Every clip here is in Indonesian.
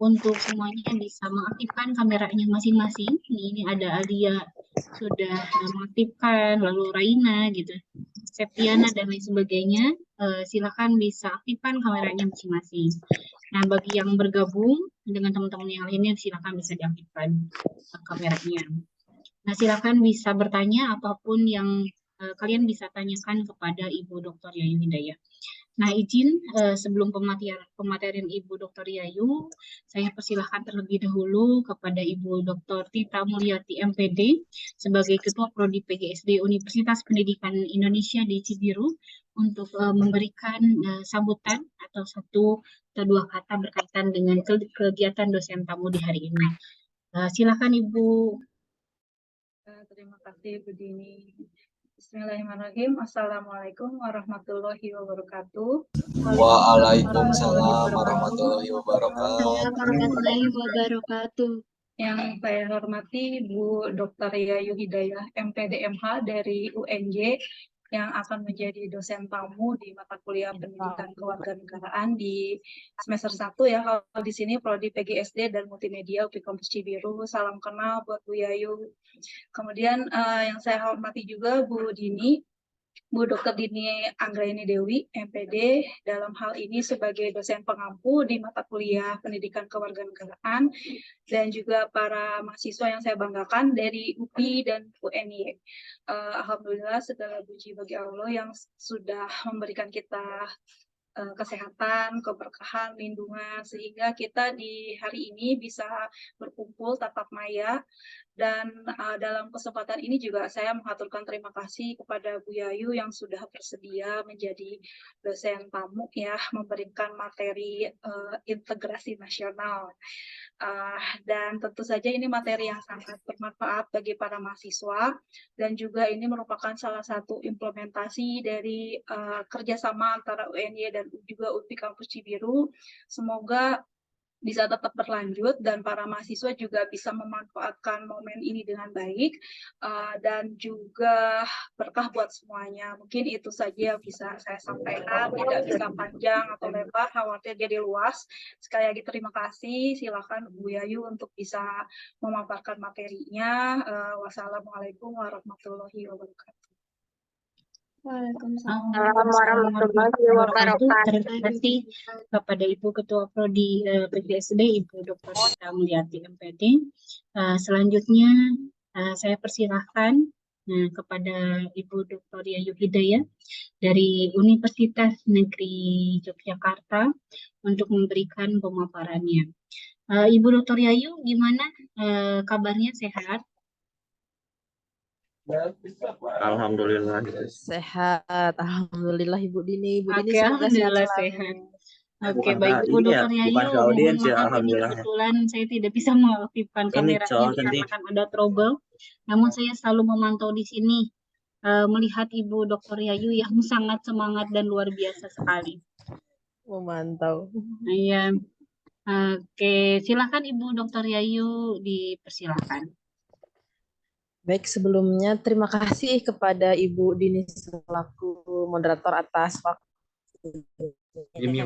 untuk semuanya bisa mengaktifkan kameranya masing-masing. Ini ada Alia sudah mengaktifkan, lalu Raina gitu, Septiana dan lain sebagainya. Silakan bisa aktifkan kameranya masing-masing. Nah, bagi yang bergabung dengan teman-teman yang lainnya, silakan bisa diaktifkan kameranya. Nah, silakan bisa bertanya apapun yang kalian bisa tanyakan kepada Ibu Dr. Yayu Hidayah. Nah, izin sebelum pematerian Ibu Dr. Yayu, saya persilahkan terlebih dahulu kepada Ibu Dr. Tita Mulyati MPD sebagai Ketua Prodi PGSD Universitas Pendidikan Indonesia di Cibiru untuk memberikan sambutan atau satu atau dua kata berkaitan dengan kegiatan dosen tamu di hari ini. Silakan Ibu. Terima kasih Bu Dini. Bismillahirrahmanirrahim. Assalamualaikum warahmatullahi wabarakatuh. Waalaikumsalam warahmatullahi wabarakatuh. Yang saya hormati Bu Dr. Yayu Hidayah MPD MH dari UNJ yang akan menjadi dosen tamu di mata kuliah pendidikan kewarganegaraan di semester 1 ya. Kalau di sini prodi PGSD dan multimedia UPI Kampus Cibiru. Salam kenal buat Bu Yayu. Kemudian yang saya hormati juga Bu Dini, Bu Dr. Dini Anggraini Dewi, MPD, dalam hal ini sebagai dosen pengampu di mata kuliah pendidikan kewarganegaraan, dan juga para mahasiswa yang saya banggakan dari UPI dan UNY. Alhamdulillah segala puji bagi Allah yang sudah memberikan kita kesehatan, keberkahan, lindungan, sehingga kita di hari ini bisa berkumpul tatap maya. Dan dalam kesempatan ini juga saya mengaturkan terima kasih kepada Bu Yayu yang sudah bersedia menjadi dosen tamu ya, memberikan materi integrasi nasional. Dan tentu saja ini materi yang sangat bermanfaat bagi para mahasiswa, dan juga ini merupakan salah satu implementasi dari kerjasama antara UNY dan juga UPI Kampus Cibiru. Semoga bisa tetap berlanjut dan para mahasiswa juga bisa memanfaatkan momen ini dengan baik, dan juga berkah buat semuanya. Mungkin itu saja yang bisa saya sampaikan, tidak bisa panjang atau lebar, khawatir jadi luas. Sekali lagi terima kasih, silakan Bu Yayu untuk bisa memaparkan materinya. Wassalamualaikum warahmatullahi wabarakatuh. Waalaikumsalam warahmatullahi wabarakatuh. Terima kasih kepada Ibu Ketua Prodi PGSD, Ibu Dr. Tita Mulyati MPD. Selanjutnya saya persilahkan kepada Ibu Dr. Yayu Hidayah dari Universitas Negeri Yogyakarta untuk memberikan pemaparannya. Ibu Dr. Yayu, gimana kabarnya, sehat? Alhamdulillah sehat, alhamdulillah Ibu Dini. Ibu Dini Oke, semoga alhamdulillah sehat sehat. selalu. Oke, baik Ibu Dr. Yayu, bukan ke mohon audiens ya, maaf ini alhamdulillah. kebetulan saya tidak bisa mengaktifkan Ini kameranya cowok cantik. dikarenakan ada trouble. Namun saya selalu memantau di sini, melihat Ibu Dr. Yayu yang sangat semangat dan luar biasa sekali. Memantau. Iya. Oke, silakan Ibu Dr. Yayu, dipersilakan. Baik, sebelumnya terima kasih kepada Ibu Dini selaku moderator atas waktunya.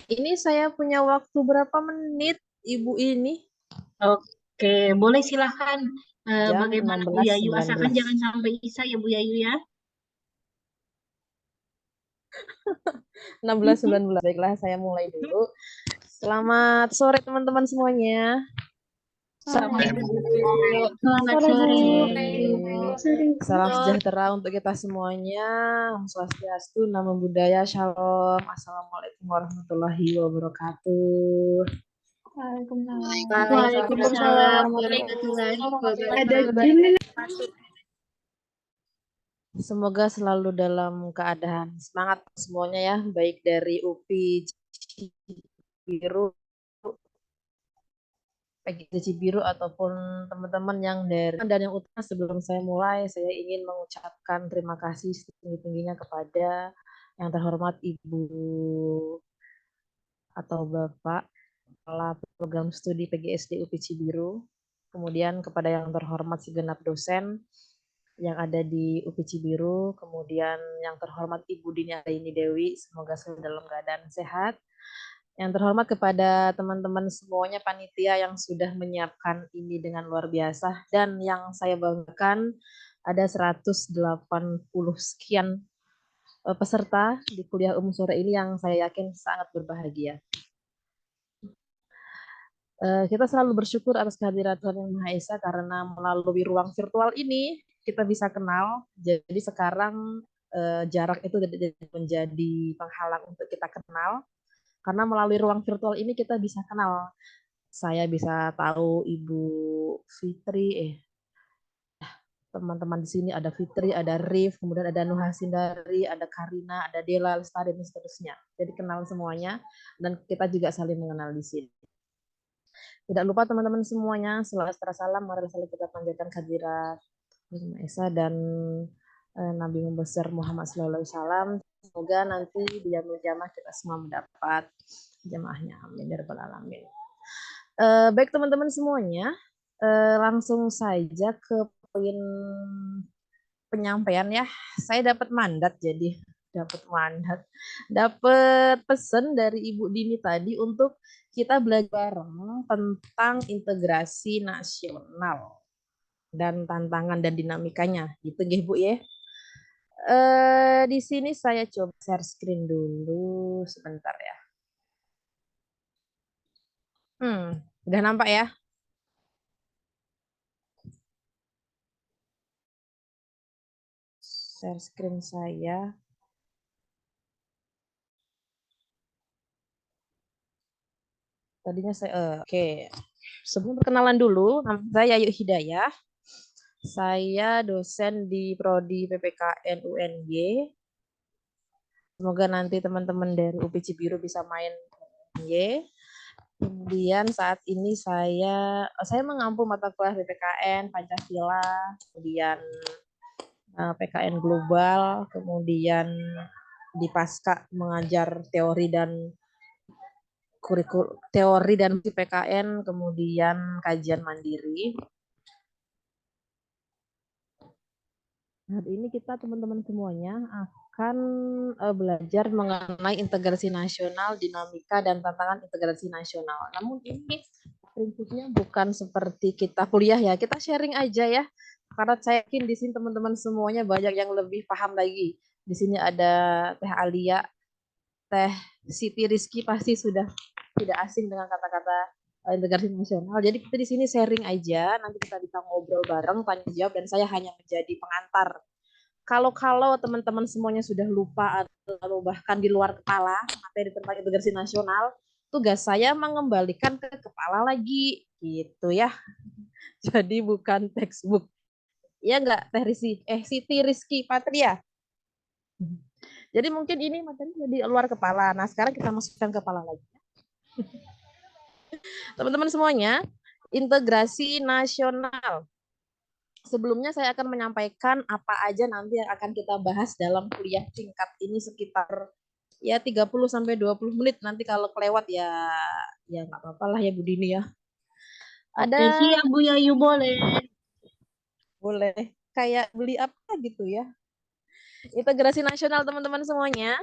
Ini saya punya waktu berapa menit, Ibu ini? Oke, boleh silakan. Jam Bagaimana Bu 16, Yayu? Asalkan 19. jangan sampai Isa ya Bu Yayu ya. 16-19. Baiklah, saya mulai dulu. Selamat sore teman-teman semuanya. Selamat sore. sore. Salam sejahtera untuk kita semuanya. Om Swastiastu, Namo Buddhaya, Shalom. Assalamualaikum warahmatullahi wabarakatuh. Waalaikumsalam warahmatullahi wabarakatuh. Semoga selalu dalam keadaan semangat semuanya ya, baik dari UPI Cibiru, PGSD Cibiru ataupun teman-teman yang dari dan yang utama. Sebelum saya mulai, saya ingin mengucapkan terima kasih setinggi-tingginya kepada yang terhormat Ibu atau Bapak Kepala Program Studi PGSD UPI Cibiru, kemudian kepada yang terhormat segenap dosen yang ada di UPI Cibiru, kemudian yang terhormat Ibu Dini Anggraini Dewi, semoga selalu dalam keadaan sehat, Yang terhormat kepada teman-teman semuanya panitia yang sudah menyiapkan ini dengan luar biasa, dan yang saya banggakan ada 180 sekian peserta di kuliah umum sore ini yang saya yakin sangat berbahagia. Kita selalu bersyukur atas kehadiran Tuhan Yang Maha Esa karena melalui ruang virtual ini kita bisa kenal. Jadi sekarang jarak itu tidak menjadi penghalang untuk kita kenal. Karena melalui ruang virtual ini kita bisa kenal. Saya bisa tahu Ibu Fitri, teman-teman di sini ada Fitri, ada Rif, kemudian ada Nuha Sindari, ada Karina, ada Dela, Lestari, dan seterusnya. Jadi kenal semuanya dan kita juga saling mengenal di sini. Tidak lupa teman-teman semuanya, selawat salam, mari saling kita panjatkan kehadirat Tuhan Esa dan Nabi Membesar Muhammad SAW. Semoga nanti di yaumul kiamah kita semua mendapat jamaahnya. Amin ya rabbal alamin. Baik teman-teman semuanya, langsung saja ke poin penyampaian ya. Saya dapat mandat dapat pesan dari Ibu Dini tadi untuk kita belajar bareng tentang integrasi nasional dan tantangan dan dinamikanya, gitu nggih Bu ya. Di sini saya coba share screen dulu sebentar ya. Udah nampak ya? Share screen saya. Tadinya saya oke. Sebelum perkenalan dulu, nama saya Yayu Hidayah. Saya dosen di Prodi PPKN UNY. Semoga nanti teman-teman dari UPC Biru bisa main UNY. Kemudian saat ini saya mengampu mata kuliah PPKN, Pancasila, kemudian PKN Global, kemudian di Pasca mengajar teori dan PKN, kemudian kajian mandiri. Hari ini kita teman-teman semuanya akan belajar mengenai integrasi nasional, dinamika dan tantangan integrasi nasional. Namun ini prinsipnya bukan seperti kita kuliah ya, kita sharing aja ya. Karena saya yakin di sini teman-teman semuanya banyak yang lebih paham lagi. Di sini ada Teh Alia, Teh Siti Rizky pasti sudah tidak asing dengan kata-kata integrasi nasional. Jadi kita di sini sharing aja, nanti kita bisa ngobrol bareng, tanya jawab, dan saya hanya menjadi pengantar. Kalau teman-teman semuanya sudah lupa atau bahkan di luar kepala materi tentang integrasi nasional, tugas saya mengembalikan ke kepala lagi, gitu ya. Jadi bukan textbook. Iya nggak, Teh Siti Rizky Patria? Jadi mungkin ini materi di luar kepala. Nah, sekarang kita masukkan kepala lagi. Teman-teman semuanya, integrasi nasional. Sebelumnya saya akan menyampaikan apa aja nanti yang akan kita bahas dalam kuliah singkat ini sekitar ya 30 sampai 20 menit. Nanti kalau kelewat ya nggak apa-apa lah ya Bu Dini ya. Ada siap Bu Yayu, boleh kayak beli apa gitu ya. Integrasi nasional teman-teman semuanya.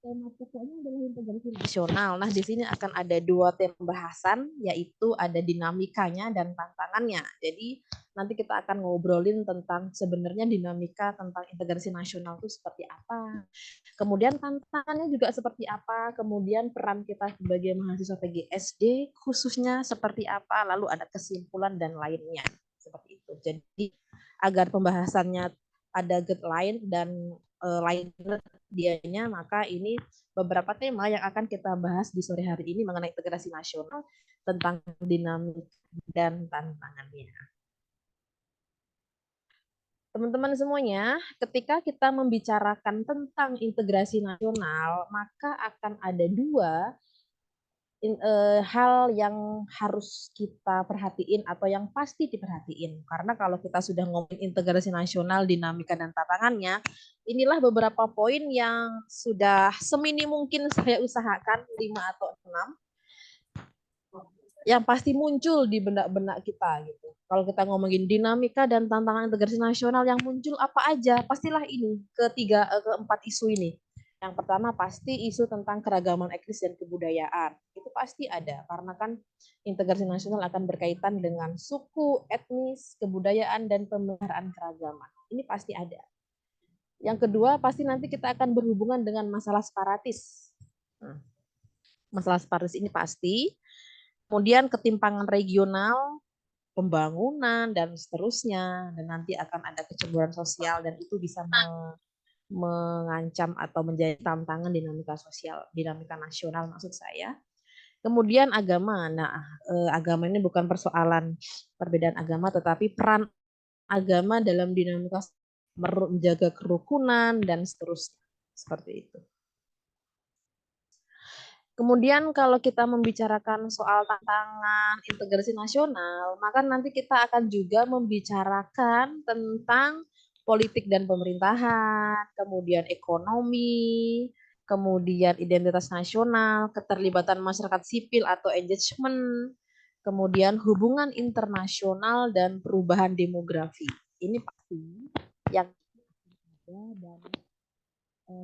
Tema pokoknya adalah integrasi nasional. Nah, di sini akan ada 2 tema pembahasan, yaitu ada dinamikanya dan tantangannya. Jadi, nanti kita akan ngobrolin tentang sebenarnya dinamika tentang integrasi nasional itu seperti apa. Kemudian tantangannya juga seperti apa. Kemudian peran kita sebagai mahasiswa PGSD khususnya seperti apa. Lalu ada kesimpulan dan lainnya. Seperti itu. Jadi, agar pembahasannya ada guideline dan lainnya dianya, maka ini beberapa tema yang akan kita bahas di sore hari ini mengenai integrasi nasional tentang dinamika dan tantangannya. Teman-teman semuanya, ketika kita membicarakan tentang integrasi nasional, maka akan ada 2 hal yang harus kita perhatiin atau yang pasti diperhatiin. Karena kalau kita sudah ngomongin integrasi nasional, dinamika dan tantangannya, inilah beberapa poin yang sudah semini mungkin saya usahakan 5 atau 6 yang pasti muncul di benak-benak kita gitu. Kalau kita ngomongin dinamika dan tantangan integrasi nasional yang muncul apa aja, pastilah ini keempat isu ini. Yang pertama pasti isu tentang keragaman etnis dan kebudayaan. Itu pasti ada, karena kan integrasi nasional akan berkaitan dengan suku, etnis, kebudayaan, dan pemeliharaan keragaman. Ini pasti ada. Yang kedua, pasti nanti kita akan berhubungan dengan masalah separatis. Masalah separatis ini pasti. Kemudian ketimpangan regional, pembangunan, dan seterusnya. Dan nanti akan ada kecemburuan sosial, dan itu bisa mengancam atau menjadi tantangan dinamika sosial, dinamika nasional maksud saya. Kemudian agama. Nah, agama ini bukan persoalan perbedaan agama, tetapi peran agama dalam dinamika menjaga kerukunan dan seterusnya. Seperti itu. Kemudian kalau kita membicarakan soal tantangan integrasi nasional, maka nanti kita akan juga membicarakan tentang politik dan pemerintahan, kemudian ekonomi, kemudian identitas nasional, keterlibatan masyarakat sipil atau engagement, kemudian hubungan internasional dan perubahan demografi. Ini pasti yang ada dan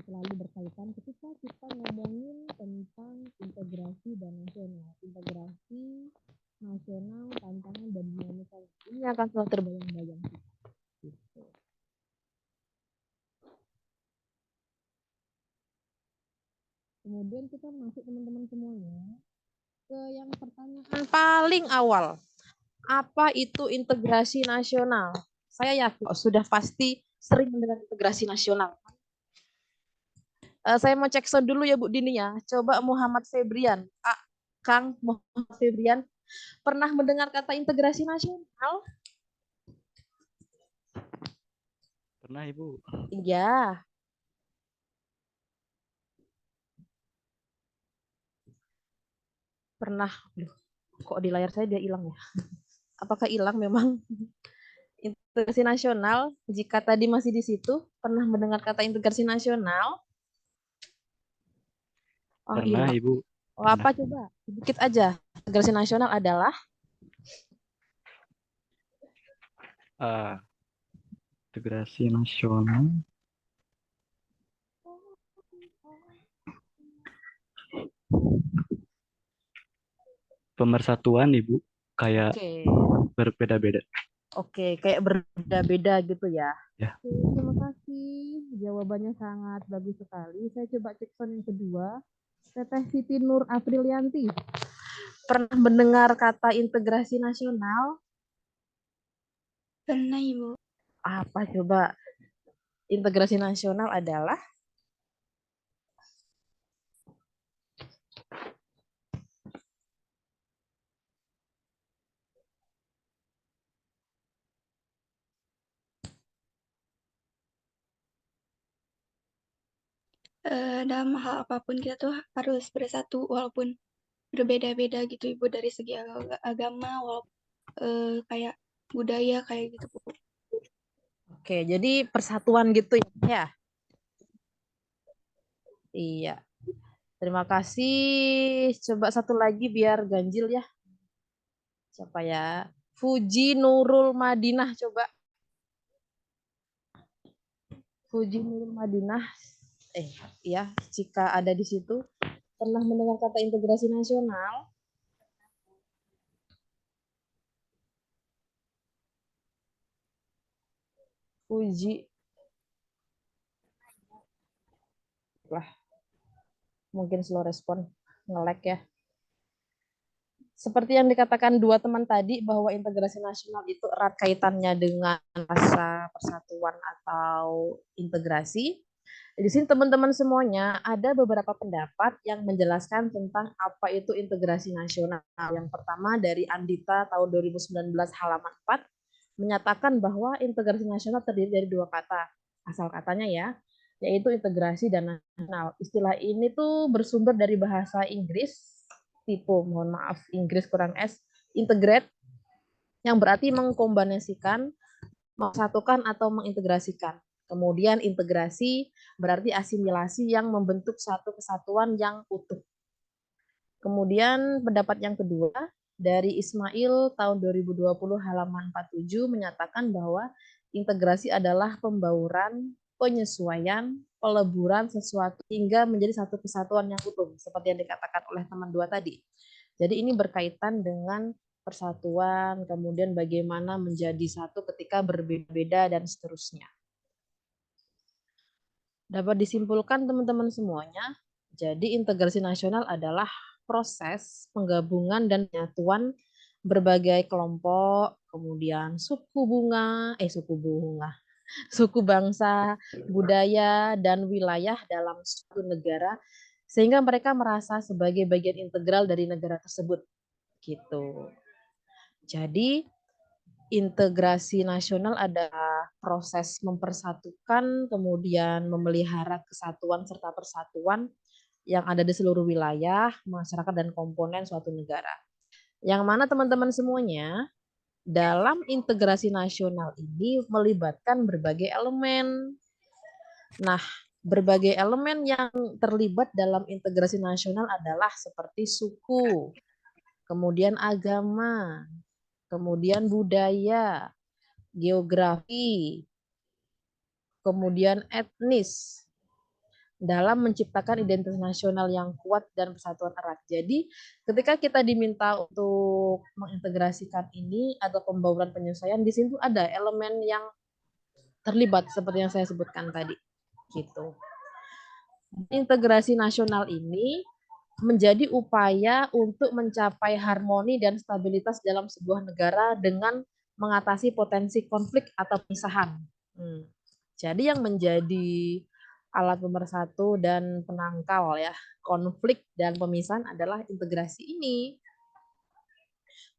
selalu berkaitan ketika kita ngomongin tentang integrasi dan nasional. Integrasi nasional, tantangan dan dinamika ini akan selalu terbayang-bayang. Gitu. Kemudian kita masuk teman-teman semuanya ke yang pertanyaan paling awal. Apa itu integrasi nasional? Saya yakin sudah pasti sering mendengar integrasi nasional. Saya mau cek sound dulu ya Bu Dini ya. Coba Muhammad Febrian. Kang Muhammad Febrian, pernah mendengar kata integrasi nasional? Pernah Ibu. Iya. Pernah. Kok di layar saya dia hilang ya? Apakah hilang memang? Integrasi nasional, jika tadi masih di situ, pernah mendengar kata integrasi nasional? Oh, Pernah hilang. Ibu. Oh, apa coba? Sedikit aja. Integrasi nasional adalah? Integrasi nasional. Pemersatuan Ibu, kayak berbeda-beda. Oke, kayak berbeda-beda gitu ya. Ya. Oke, terima kasih. Jawabannya sangat bagus sekali. Saya coba cek sound yang kedua. Teteh Siti Nur Aprilianti. Pernah mendengar kata integrasi nasional? Pernah Ibu. Apa coba? Integrasi nasional adalah? Dalam hal apapun kita tuh harus bersatu walaupun berbeda-beda gitu Ibu, dari segi agama, kayak budaya kayak gitu Bu. Oke, jadi persatuan gitu ya? Iya. Terima kasih. Coba satu lagi biar ganjil ya. Siapa ya? Fuji Nurul Madinah coba. Fuji Nurul Madinah. Ya, jika ada di situ pernah mendengar kata integrasi nasional? Fuji. Lah. Mungkin slow respon, nge-lag ya. Seperti yang dikatakan dua teman tadi bahwa integrasi nasional itu erat kaitannya dengan rasa persatuan atau integrasi. Di sini teman-teman semuanya ada beberapa pendapat yang menjelaskan tentang apa itu integrasi nasional. Yang pertama dari Andita tahun 2019 halaman 4 menyatakan bahwa integrasi nasional terdiri dari dua kata. Asal katanya ya, yaitu integrasi dan nasional. Istilah ini tuh bersumber dari bahasa Inggris, mohon maaf, Inggris kurang S, integrate, yang berarti mengkombinasikan, mengesatukan atau mengintegrasikan. Kemudian integrasi berarti asimilasi yang membentuk satu kesatuan yang utuh. Kemudian pendapat yang kedua dari Ismail tahun 2020 halaman 47 menyatakan bahwa integrasi adalah pembauran, penyesuaian, peleburan sesuatu hingga menjadi satu kesatuan yang utuh, seperti yang dikatakan oleh teman 2 tadi. Jadi ini berkaitan dengan persatuan, kemudian bagaimana menjadi satu ketika berbeda-beda, dan seterusnya. Dapat disimpulkan teman-teman semuanya, jadi integrasi nasional adalah proses penggabungan dan penyatuan berbagai kelompok, kemudian suku bangsa, budaya, dan wilayah dalam suatu negara, sehingga mereka merasa sebagai bagian integral dari negara tersebut. Gitu. Jadi integrasi nasional adalah proses mempersatukan, kemudian memelihara kesatuan serta persatuan yang ada di seluruh wilayah, masyarakat, dan komponen suatu negara. Yang mana teman-teman semuanya, dalam integrasi nasional ini melibatkan berbagai elemen. Nah, berbagai elemen yang terlibat dalam integrasi nasional adalah seperti suku, kemudian agama, kemudian budaya, geografi, kemudian etnis, dalam menciptakan identitas nasional yang kuat dan persatuan erat. Jadi, ketika kita diminta untuk mengintegrasikan ini atau pembauran penyesuaian, di situ ada elemen yang terlibat seperti yang saya sebutkan tadi. Gitu. Integrasi nasional ini menjadi upaya untuk mencapai harmoni dan stabilitas dalam sebuah negara dengan mengatasi potensi konflik atau pemisahan. Jadi yang menjadi alat pemersatu dan penangkal ya konflik dan pemisahan adalah integrasi ini.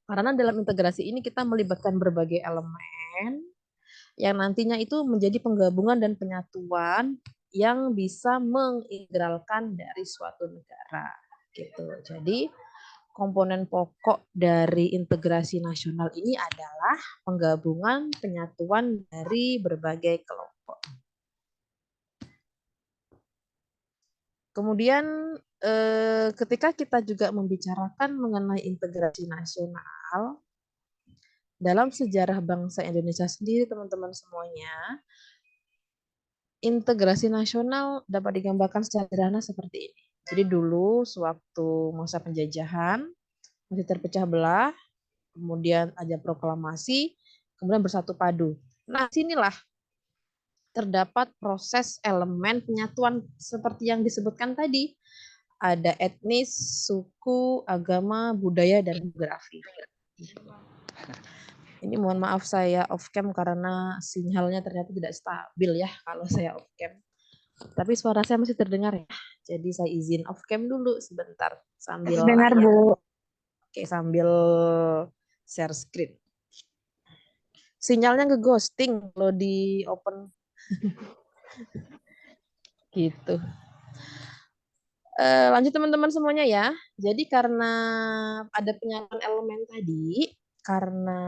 Karena dalam integrasi ini kita melibatkan berbagai elemen yang nantinya itu menjadi penggabungan dan penyatuan yang bisa mengintegralkan dari suatu negara. Gitu. Jadi komponen pokok dari integrasi nasional ini adalah penggabungan penyatuan dari berbagai kelompok. Kemudian ketika kita juga membicarakan mengenai integrasi nasional dalam sejarah bangsa Indonesia sendiri, teman-teman semuanya, integrasi nasional dapat digambarkan secara sederhana seperti ini. Jadi dulu sewaktu masa penjajahan masih terpecah belah, kemudian ada proklamasi, kemudian bersatu padu. Nah, sinilah terdapat proses elemen penyatuan seperti yang disebutkan tadi. Ada etnis, suku, agama, budaya, dan geografi. Ini mohon maaf saya off cam karena sinyalnya ternyata tidak stabil ya kalau saya off cam. Tapi suara saya masih terdengar ya. Jadi saya izin off cam dulu sebentar sambil Dengar, Bu. Oke, sambil share screen. Sinyalnya nge-ghosting kalau di open. Gitu. Lanjut teman-teman semuanya ya. Jadi karena ada penyatuan elemen tadi, karena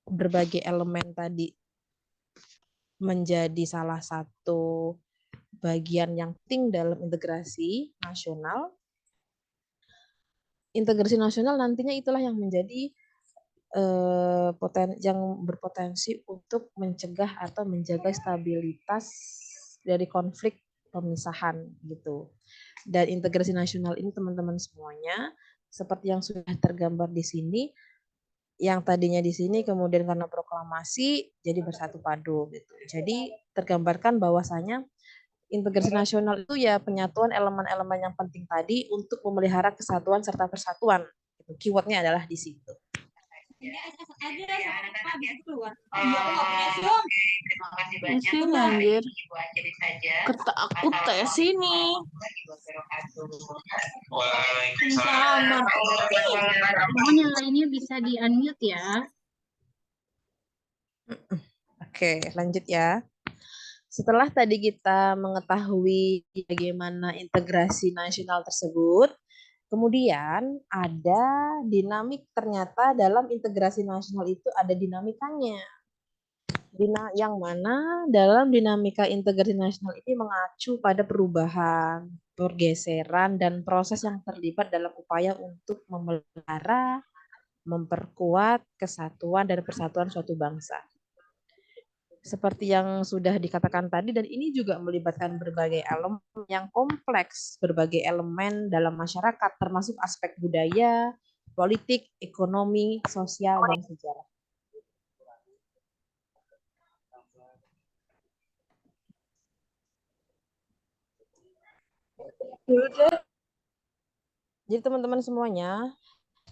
berbagai elemen tadi menjadi salah satu bagian yang penting dalam integrasi nasional. Integrasi nasional nantinya itulah yang menjadi yang berpotensi untuk mencegah atau menjaga stabilitas dari konflik pemisahan gitu. Dan integrasi nasional ini teman-teman semuanya seperti yang sudah tergambar di sini, yang tadinya di sini kemudian karena proklamasi jadi bersatu padu gitu. Jadi tergambarkan bahwasanya integrasi nasional itu ya penyatuan elemen-elemen yang penting tadi untuk memelihara kesatuan serta persatuan. Keywordnya adalah di situ. Terima kasih banyak. Anjir. Kata aku tes ini. Waalaikumsalam. Mohon yang lainnya bisa di-unmute ya. Oke, lanjut ya. Setelah tadi kita mengetahui bagaimana integrasi nasional tersebut, kemudian ada dinamik, ternyata dalam integrasi nasional itu ada dinamikanya. Yang mana dalam dinamika integrasi nasional ini mengacu pada perubahan, pergeseran, dan proses yang terlibat dalam upaya untuk memelihara, memperkuat kesatuan dan persatuan suatu bangsa. seperti yang sudah dikatakan tadi, dan ini juga melibatkan berbagai elemen yang kompleks, berbagai elemen dalam masyarakat, termasuk aspek budaya, politik, ekonomi, sosial, dan sejarah. Jadi teman-teman semuanya,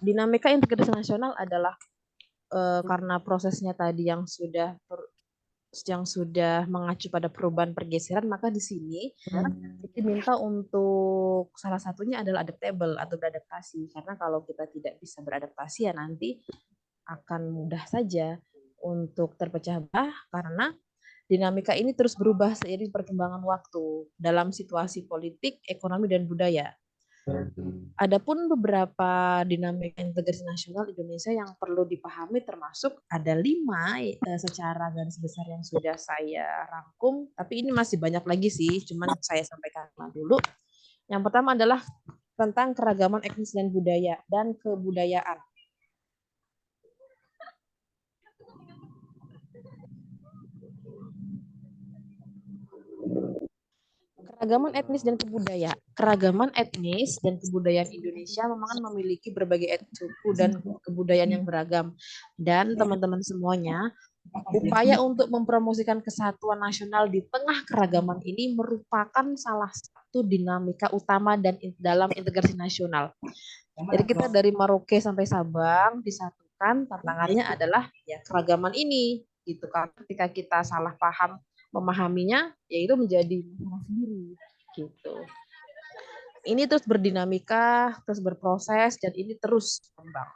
dinamika integrasi nasional adalah karena prosesnya tadi yang sudah mengacu pada perubahan pergeseran, maka di sini diminta untuk salah satunya adalah adaptable atau beradaptasi. Karena kalau kita tidak bisa beradaptasi ya nanti akan mudah saja untuk terpecah belah karena dinamika ini terus berubah seiring perkembangan waktu dalam situasi politik, ekonomi, dan budaya. Adapun beberapa dinamika integrasi nasional Indonesia yang perlu dipahami termasuk ada 5 secara garis besar yang sudah saya rangkum, tapi ini masih banyak lagi sih, cuman saya sampaikan dulu. Yang pertama adalah tentang keragaman etnis dan budaya dan kebudayaan. Keragaman etnis dan kebudayaan. Keragaman etnis dan kebudayaan Indonesia memang memiliki berbagai etnis suku dan kebudayaan yang beragam. Dan teman-teman semuanya, upaya untuk mempromosikan kesatuan nasional di tengah keragaman ini merupakan salah satu dinamika utama dan dalam integrasi nasional. Jadi kita dari Merauke sampai Sabang disatukan, tantangannya adalah ya keragaman ini, gitu kan. Ketika kita salah paham memahaminya, yaitu menjadi masalah sendiri, gitu. Ini terus berdinamika, terus berproses, dan ini terus berkembang.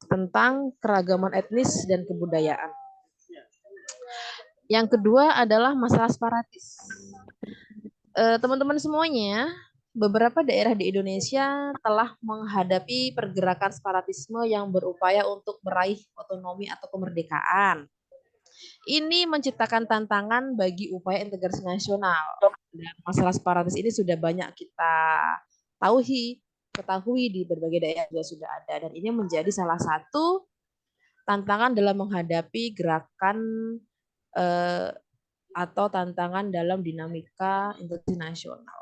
Tentang keragaman etnis dan kebudayaan. Yang kedua adalah masalah separatis. Teman-teman semuanya, beberapa daerah di Indonesia telah menghadapi pergerakan separatisme yang berupaya untuk meraih otonomi atau kemerdekaan. Ini menciptakan tantangan bagi upaya integrasi nasional. Dan masalah separatis ini sudah banyak kita ketahui di berbagai daerah juga sudah ada. Dan ini menjadi salah satu tantangan dalam menghadapi gerakan atau tantangan dalam dinamika integrasi nasional.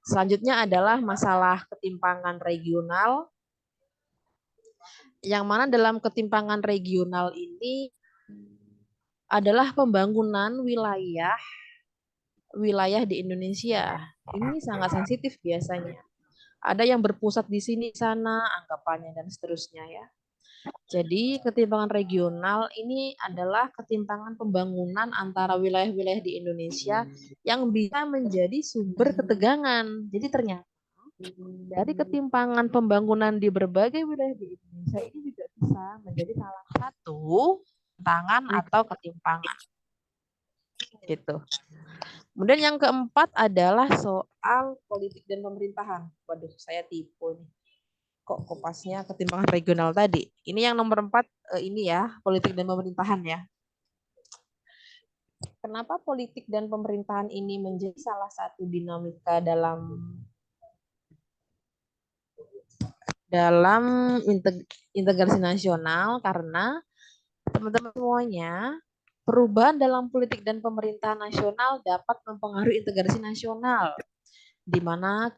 Selanjutnya adalah masalah ketimpangan regional, yang mana dalam ketimpangan regional ini adalah pembangunan wilayah di Indonesia. Ini sangat sensitif biasanya. Ada yang berpusat di sini sana anggapannya dan seterusnya ya. Jadi ketimpangan regional ini adalah ketimpangan pembangunan antara wilayah-wilayah di Indonesia yang bisa menjadi sumber ketegangan. Jadi ternyata dari ketimpangan pembangunan di berbagai wilayah di Indonesia ini juga bisa menjadi salah satu tantangan atau ketimpangan. Gitu. Kemudian yang keempat adalah soal politik dan pemerintahan. Waduh, saya tipu nih. Kok kopasnya ketimpangan regional tadi. Ini yang nomor 4 ini ya, politik dan pemerintahan ya. Kenapa politik dan pemerintahan ini menjadi salah satu dinamika dalam integrasi nasional? Karena teman-teman semuanya, perubahan dalam politik dan pemerintahan nasional dapat mempengaruhi integrasi nasional, di mana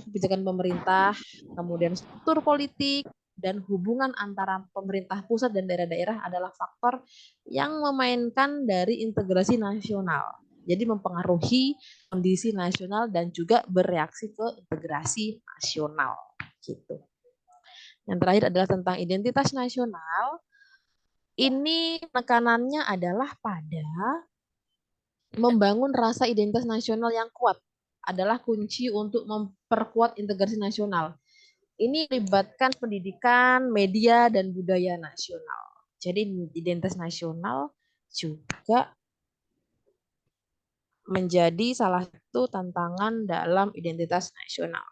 kebijakan pemerintah, kemudian struktur politik, dan hubungan antara pemerintah pusat dan daerah-daerah adalah faktor yang memainkan dari integrasi nasional. Jadi mempengaruhi kondisi nasional dan juga bereaksi ke integrasi nasional. Gitu. Yang terakhir adalah tentang identitas nasional. Ini tekanannya adalah pada membangun rasa identitas nasional yang kuat adalah kunci untuk memperkuat integrasi nasional. Ini melibatkan pendidikan, media, dan budaya nasional. Jadi identitas nasional juga menjadi salah satu tantangan dalam identitas nasional.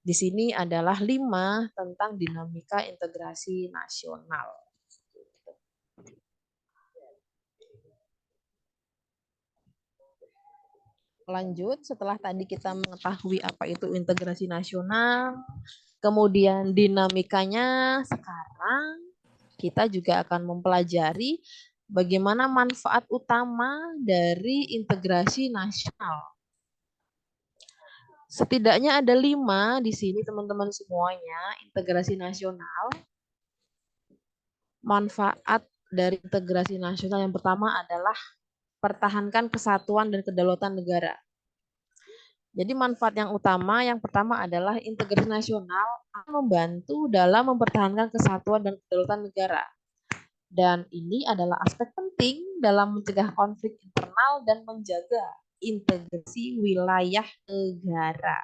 Di sini adalah 5 tentang dinamika integrasi nasional. Lanjut, setelah tadi kita mengetahui apa itu integrasi nasional, kemudian dinamikanya, sekarang kita juga akan mempelajari bagaimana manfaat utama dari integrasi nasional. Setidaknya ada 5 di sini teman-teman semuanya, integrasi nasional. Manfaat dari integrasi nasional yang pertama adalah pertahankan kesatuan dan kedaulatan negara. Jadi manfaat yang utama yang pertama adalah integrasi nasional akan membantu dalam mempertahankan kesatuan dan kedaulatan negara. Dan ini adalah aspek penting dalam mencegah konflik internal dan menjaga integrasi wilayah negara.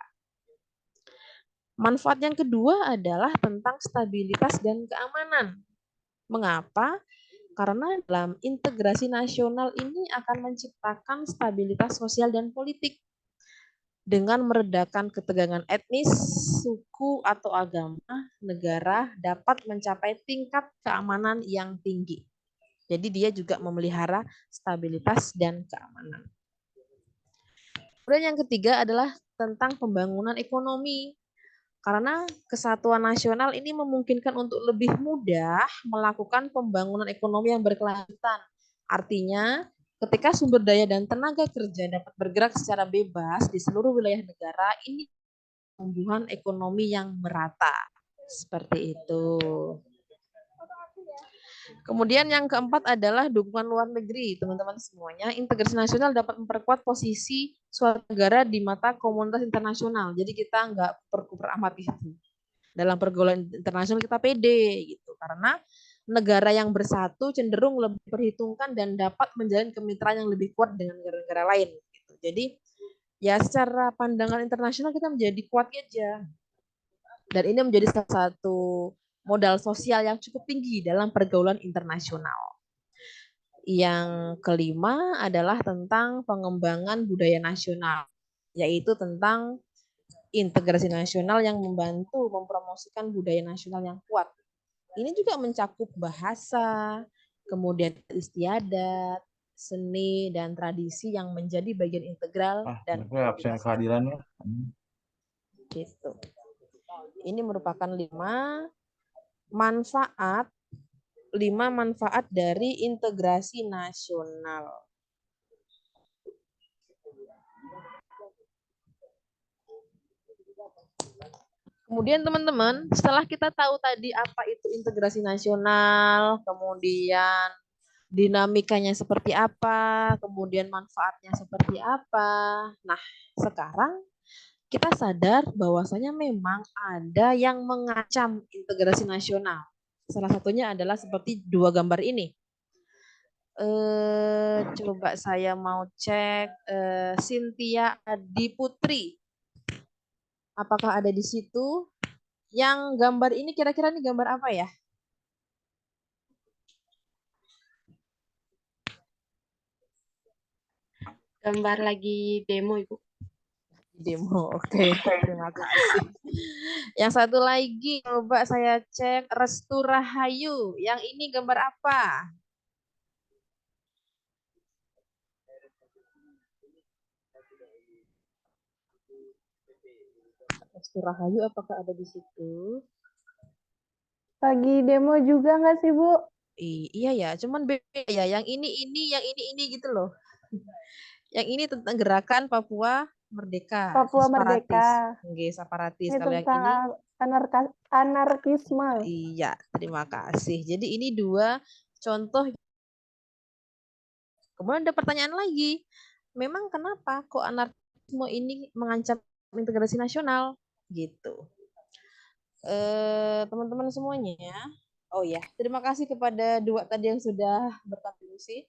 Manfaat yang kedua adalah tentang stabilitas dan keamanan. Mengapa? Karena dalam integrasi nasional ini akan menciptakan stabilitas sosial dan politik dengan meredakan ketegangan etnis, suku, atau agama. Negara dapat mencapai tingkat keamanan yang tinggi. Jadi dia juga memelihara stabilitas dan keamanan. Kemudian yang ketiga adalah tentang pembangunan ekonomi. Karena kesatuan nasional ini memungkinkan untuk lebih mudah melakukan pembangunan ekonomi yang berkelanjutan. Artinya, ketika sumber daya dan tenaga kerja dapat bergerak secara bebas di seluruh wilayah negara, ini pertumbuhan ekonomi yang merata. Seperti itu. Kemudian yang keempat adalah dukungan luar negeri, teman-teman semuanya. Integrasi nasional dapat memperkuat posisi suatu negara di mata komunitas internasional. Jadi kita nggak kuper-kuper amat gitu. Dalam pergaulan internasional kita pede gitu. Karena negara yang bersatu cenderung lebih diperhitungkan dan dapat menjalin kemitraan yang lebih kuat dengan negara-negara lain. Gitu. Jadi ya secara pandangan internasional kita menjadi kuat aja. Dan ini menjadi salah satu modal sosial yang cukup tinggi dalam pergaulan internasional. Yang kelima adalah tentang pengembangan budaya nasional, yaitu tentang integrasi nasional yang membantu mempromosikan budaya nasional yang kuat. Ini juga mencakup bahasa, kemudian istiadat, seni, dan tradisi yang menjadi bagian integral dan absen kehadirannya. Gitu. Ini merupakan 5 manfaat dari integrasi nasional. Kemudian teman-teman, setelah kita tahu tadi apa itu integrasi nasional, kemudian dinamikanya seperti apa, kemudian manfaatnya seperti apa. Nah, sekarang kita sadar bahwasanya memang ada yang mengancam integrasi nasional. Salah satunya adalah seperti 2 gambar ini. Coba saya mau cek Cynthia Adi Putri. Apakah ada di situ? Yang gambar ini kira-kira ini gambar apa ya? Gambar lagi demo, Ibu. Demo, oke. Terima kasih. Yang satu lagi, coba saya cek Restu Rahayu. Yang ini gambar apa? Restu Rahayu, apakah ada di situ? Lagi demo juga nggak sih, Bu? Iya ya, cuman beda ya. Yang ini gitu loh. Yang ini tentang gerakan Papua Merdeka. Papua Merdeka. Separatis. Ini Kalau yang tentang ini anarkisme. Iya, terima kasih. Jadi ini 2 contoh. Kemudian ada pertanyaan lagi. Memang kenapa kok anarkisme ini mengancam integrasi nasional? Gitu. Teman-teman semuanya. Oh ya, terima kasih kepada 2 tadi yang sudah berkontribusi.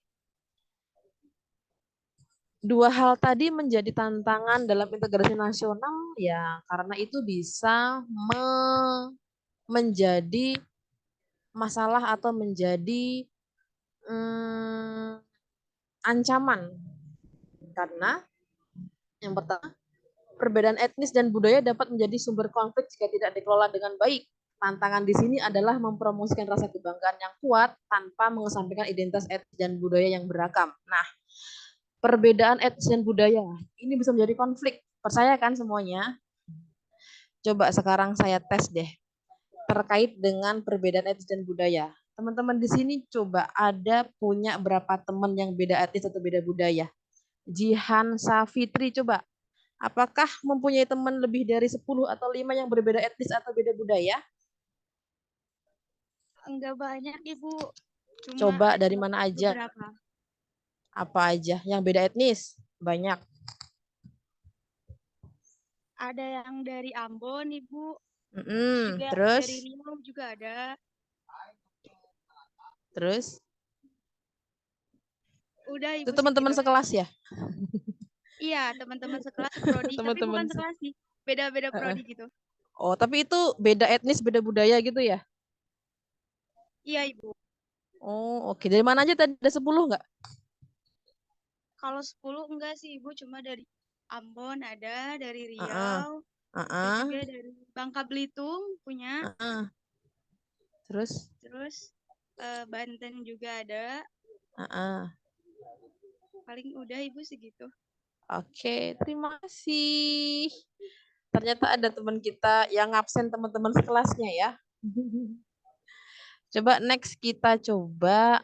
2 hal tadi menjadi tantangan dalam integrasi nasional ya, karena itu bisa menjadi masalah atau menjadi ancaman. Karena yang pertama, perbedaan etnis dan budaya dapat menjadi sumber konflik jika tidak dikelola dengan baik. Tantangan di sini adalah mempromosikan rasa kebanggaan yang kuat tanpa mengesampingkan identitas etnis dan budaya yang beragam. Nah, perbedaan etnis dan budaya ini bisa menjadi konflik. Percaya kan semuanya? Coba sekarang saya tes deh terkait dengan perbedaan etnis dan budaya. Teman-teman di sini coba ada punya berapa teman yang beda etnis atau beda budaya? Jihan, Safitri, coba. Apakah mempunyai teman lebih dari 10 atau 5 yang berbeda etnis atau beda budaya? Enggak banyak, Ibu. Cuma Coba dari mana aja? beberapa. Apa aja yang beda etnis? Banyak. Ada yang dari Ambon, Ibu. Juga Terus? dari Riau juga ada. Terus? Udah, Itu Ibu, teman-teman segitu. sekelas ya? Iya, teman-teman sekelas prodi, tapi Teman-teman bukan sekelas sih. Beda-beda prodi gitu. Oh, tapi itu beda etnis, beda budaya gitu ya? Iya, Ibu. Oh, oke. Dari mana aja tadi? Ada 10 nggak? Kalau 10 enggak sih, Ibu. Cuma dari Ambon ada, dari Ah, Riau, ah, terus ah, juga dari Bangka Belitung punya. ah. Terus? Terus Banten juga ada. Paling udah, Ibu, segitu. Oke, terima kasih. Ternyata ada teman kita yang absen teman-teman sekelasnya ya. Coba next kita coba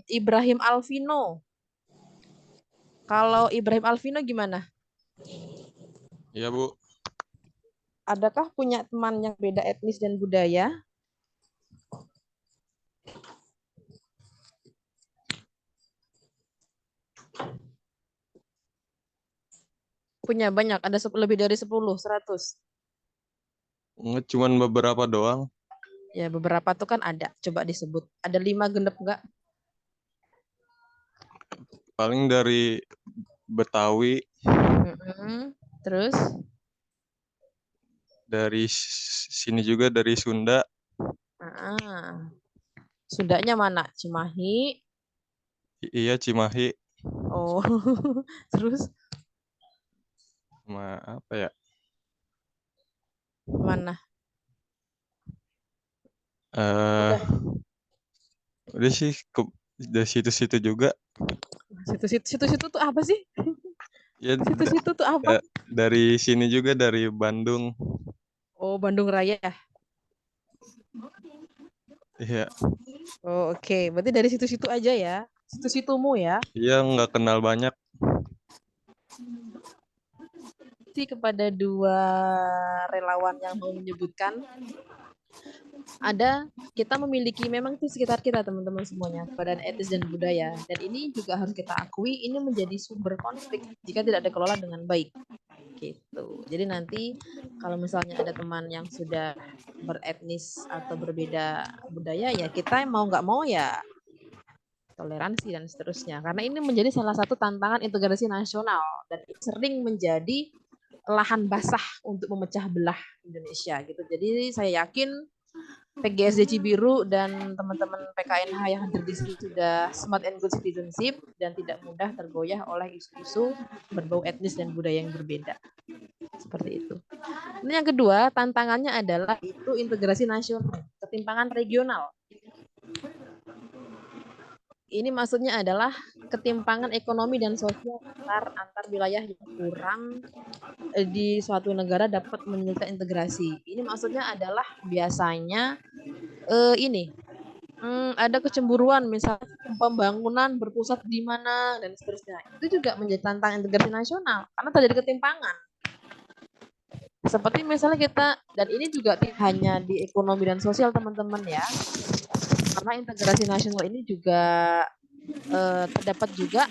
Ibrahim Alvino. Kalau Ibrahim Alvino gimana? Iya, Bu. Adakah punya teman yang beda etnis dan budaya? Punya banyak, ada lebih dari 10, 100. Nggak, cuman beberapa doang. Ya, beberapa tuh kan ada. Coba disebut. Ada 5 genep nggak? Paling dari Betawi, Terus? dari sini juga dari Sunda. Sundanya mana? Cimahi? Iya, Cimahi. Oh, terus? Sama apa ya? Mana? Udah sih, dari situ-situ juga. Situ-situ tuh apa sih? Ya, Situ-situ tuh apa? dari sini juga, dari Bandung. Oh, Bandung Raya. Iya. Oh, oke. Berarti dari situ-situ aja ya. Situ-situmu ya. Iya, nggak kenal banyak. Kepada 2 relawan yang mau menyebutkan, kita memiliki memang di sekitar kita teman-teman semuanya badan etis dan budaya, dan ini juga harus kita akui ini menjadi sumber konflik jika tidak dikelola dengan baik gitu. Jadi nanti kalau misalnya ada teman yang sudah beretnis atau berbeda budaya, ya kita mau nggak mau ya toleransi dan seterusnya, karena ini menjadi salah satu tantangan integrasi nasional dan sering menjadi lahan basah untuk memecah belah Indonesia gitu. Jadi saya yakin PGSD Cibiru dan teman-teman PKNH yang hadir di sini sudah smart and good citizenship dan tidak mudah tergoyah oleh isu-isu berbau etnis dan budaya yang berbeda. Seperti itu. Ini yang kedua, tantangannya adalah itu integrasi nasional, ketimpangan regional. Ini maksudnya adalah ketimpangan ekonomi dan sosial antar wilayah yang kurang di suatu negara dapat menyelesaikan integrasi. Ini maksudnya adalah biasanya ada kecemburuan, misalnya pembangunan berpusat di mana dan seterusnya. Itu juga menjadi tantangan integrasi nasional karena terjadi ketimpangan. Seperti misalnya kita, dan ini juga tidak hanya di ekonomi dan sosial teman-teman ya, karena integrasi nasional ini juga terdapat juga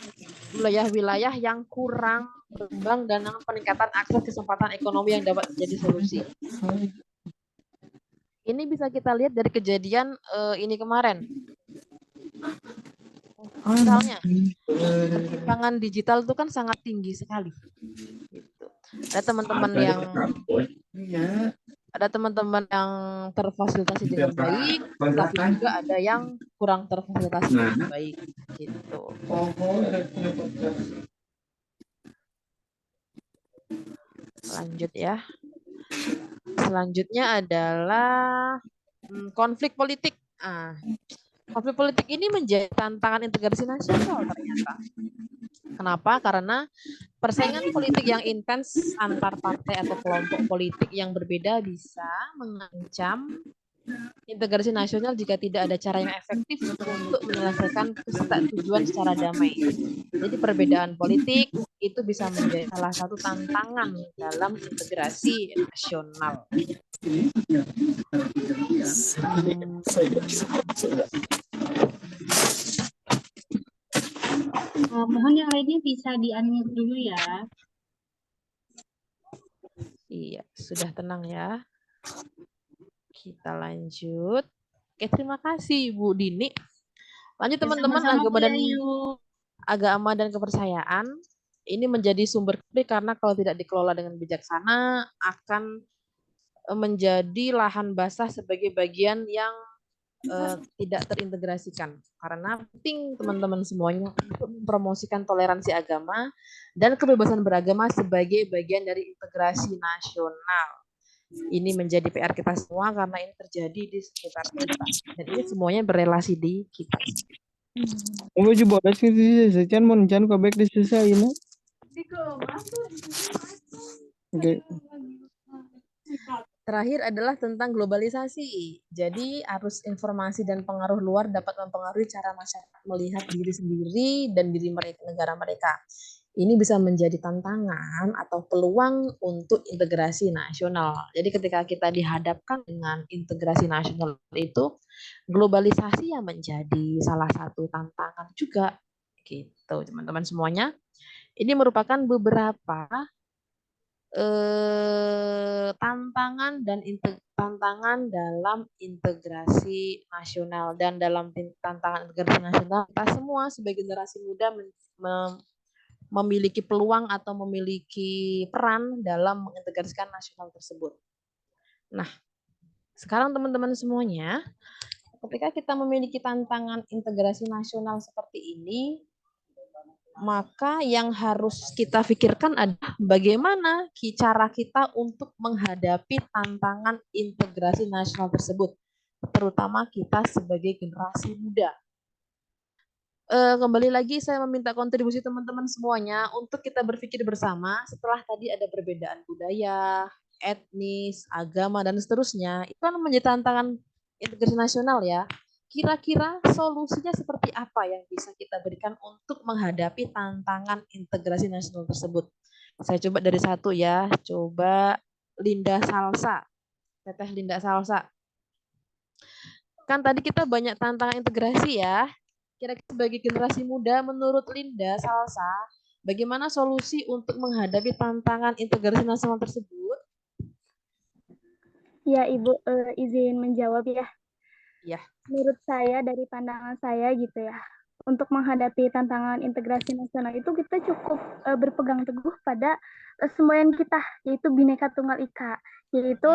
wilayah-wilayah yang kurang berkembang dan peningkatan akses kesempatan ekonomi yang dapat menjadi solusi. Ini bisa kita lihat dari kejadian ini kemarin. Misalnya, ketimpangan digital itu kan sangat tinggi sekali. Gitu. Ada teman-teman yang terfasilitasi dengan baik, tapi juga ada yang kurang terfasilitasi dengan baik. Gitu. Lanjut ya. Selanjutnya adalah konflik politik. Konflik politik ini menjadi tantangan integrasi nasional ternyata. Kenapa? Karena persaingan politik yang intens antar partai atau kelompok politik yang berbeda bisa mengancam integrasi nasional jika tidak ada cara yang efektif untuk menyelesaikan ketidaksetujuan secara damai. Jadi perbedaan politik itu bisa menjadi salah satu tantangan dalam integrasi nasional. Mohon yang lainnya bisa di-unmute dulu ya. Iya, sudah tenang ya. Kita lanjut. Oke, terima kasih Bu Dini. Lanjut teman-teman, agama dan kepercayaan. Ini menjadi sumber konflik karena kalau tidak dikelola dengan bijaksana akan menjadi lahan basah sebagai bagian yang tidak terintegrasikan. Karena penting teman-teman semuanya untuk mempromosikan toleransi agama dan kebebasan beragama sebagai bagian dari integrasi nasional. Ini menjadi PR kita semua karena ini terjadi di sekitar kita. Dan ini semuanya berelasi di kita. Kamu juga boleh sih sekian mau jangan kau baik di sisa ini. Oke. Terakhir adalah tentang globalisasi. Jadi arus informasi dan pengaruh luar dapat mempengaruhi cara masyarakat melihat diri sendiri dan diri mereka, negara mereka. Ini bisa menjadi tantangan atau peluang untuk integrasi nasional. Jadi ketika kita dihadapkan dengan integrasi nasional itu, globalisasi yang menjadi salah satu tantangan juga. Gitu, teman-teman semuanya. Ini merupakan beberapa tantangan dalam integrasi nasional, dan dalam tantangan integrasi nasional kita semua sebagai generasi muda memiliki peluang atau memiliki peran dalam mengintegrasikan nasional tersebut. Nah, sekarang teman-teman semuanya, ketika kita memiliki tantangan integrasi nasional seperti ini, maka yang harus kita pikirkan adalah bagaimana cara kita untuk menghadapi tantangan integrasi nasional tersebut, terutama kita sebagai generasi muda. Kembali lagi saya meminta kontribusi teman-teman semuanya untuk kita berpikir bersama setelah tadi ada perbedaan budaya, etnis, agama, dan seterusnya. Itu kan menjadi tantangan integrasi nasional ya. Kira-kira solusinya seperti apa yang bisa kita berikan untuk menghadapi tantangan integrasi nasional tersebut? Saya coba dari satu ya. Coba Linda Salsa. Teteh Linda Salsa. Kan tadi kita banyak tantangan integrasi ya. Kira-kira sebagai generasi muda, menurut Linda Salsa, bagaimana solusi untuk menghadapi tantangan integrasi nasional tersebut? Ya, Ibu izin menjawab ya. Ya. Menurut saya, dari pandangan saya gitu ya, untuk menghadapi tantangan integrasi nasional itu kita cukup berpegang teguh pada semboyan kita, yaitu Bhinneka Tunggal Ika, yaitu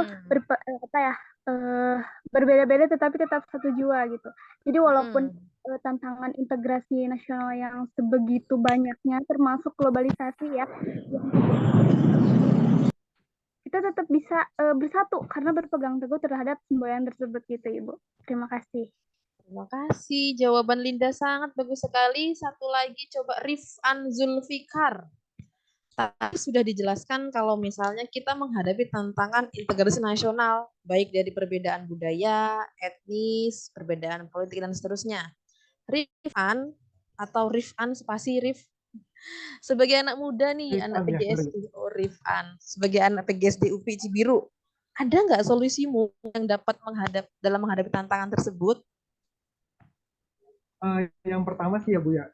berbeda-beda tetapi tetap satu jua gitu. Jadi walaupun tantangan integrasi nasional yang sebegitu banyaknya, termasuk globalisasi ya, kita tetap bisa bersatu karena berpegang teguh terhadap semboyan tersebut gitu, Ibu. Terima kasih. Terima kasih. Jawaban Linda sangat bagus sekali. Satu lagi coba Rifan Zulfikar. Tadi sudah dijelaskan kalau misalnya kita menghadapi tantangan integrasi nasional, baik dari perbedaan budaya, etnis, perbedaan politik, dan seterusnya. Rifan atau Rifan spasi Rif, sebagai anak muda nih, anak PGSD, Rifan, sebagai anak PGSD UPI Cibiru, ada nggak solusimu yang dapat menghadapi tantangan tersebut? Yang pertama sih ya Bu ya,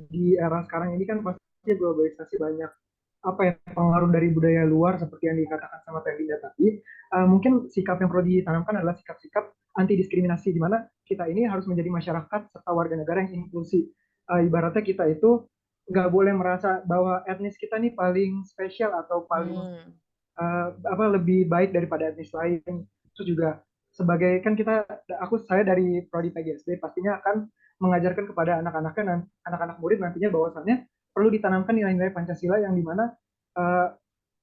di era sekarang ini kan pasti globalisasi banyak pengaruh dari budaya luar seperti yang dikatakan sama Teh Linda tadi. Mungkin sikap yang perlu ditanamkan adalah sikap-sikap anti diskriminasi, di mana kita ini harus menjadi masyarakat serta warga negara yang inklusif. Ibaratnya kita itu nggak boleh merasa bahwa etnis kita nih paling spesial atau paling lebih baik daripada etnis lain. Itu juga sebagai kan saya dari prodi PGSD pastinya akan mengajarkan kepada anak-anak murid nantinya bahwasannya perlu ditanamkan nilai-nilai Pancasila yang dimana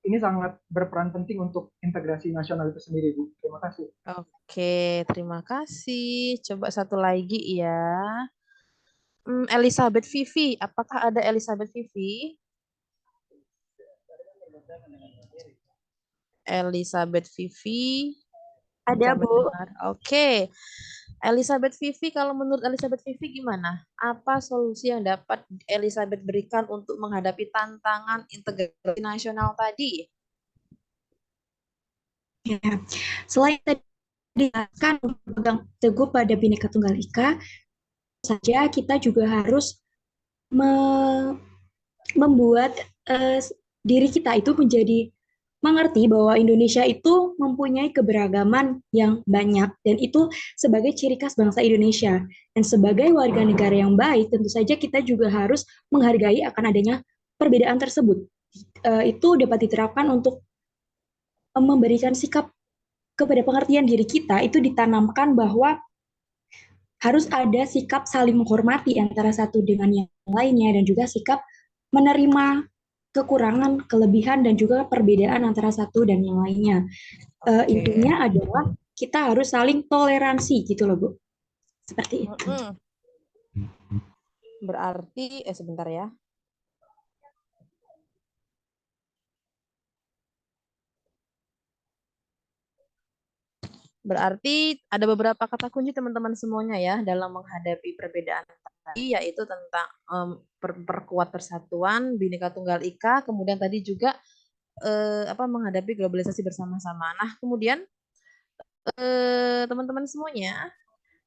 ini sangat berperan penting untuk integrasi nasional itu sendiri, Bu. Terima kasih. Oke, terima kasih. Coba satu lagi ya. Elizabeth Vivi, apakah ada Elizabeth Vivi? Elizabeth Vivi. Ada, Bisa Bu. mendengar. Oke. Elizabeth Vivi, kalau menurut Elizabeth Vivi gimana? Apa solusi yang dapat Elizabeth berikan untuk menghadapi tantangan integrasi nasional tadi? Ya, selain tadi dijelaskan berpegang teguh pada Bhinneka Tunggal Ika, saja kita juga harus membuat diri kita itu menjadi mengerti bahwa Indonesia itu mempunyai keberagaman yang banyak dan itu sebagai ciri khas bangsa Indonesia. Dan sebagai warga negara yang baik, tentu saja kita juga harus menghargai akan adanya perbedaan tersebut. Itu dapat diterapkan untuk memberikan sikap kepada pengertian diri kita, itu ditanamkan bahwa harus ada sikap saling menghormati antara satu dengan yang lainnya dan juga sikap menerima kekurangan, kelebihan, dan juga perbedaan antara satu dan yang lainnya. Intinya adalah kita harus saling toleransi gitu loh, Bu. Seperti itu. Berarti, sebentar ya. Berarti ada beberapa kata kunci teman-teman semuanya ya dalam menghadapi perbedaan tadi, yaitu tentang perkuat persatuan, Bhinneka Tunggal Ika, kemudian tadi juga menghadapi globalisasi bersama-sama. Nah, kemudian teman-teman semuanya,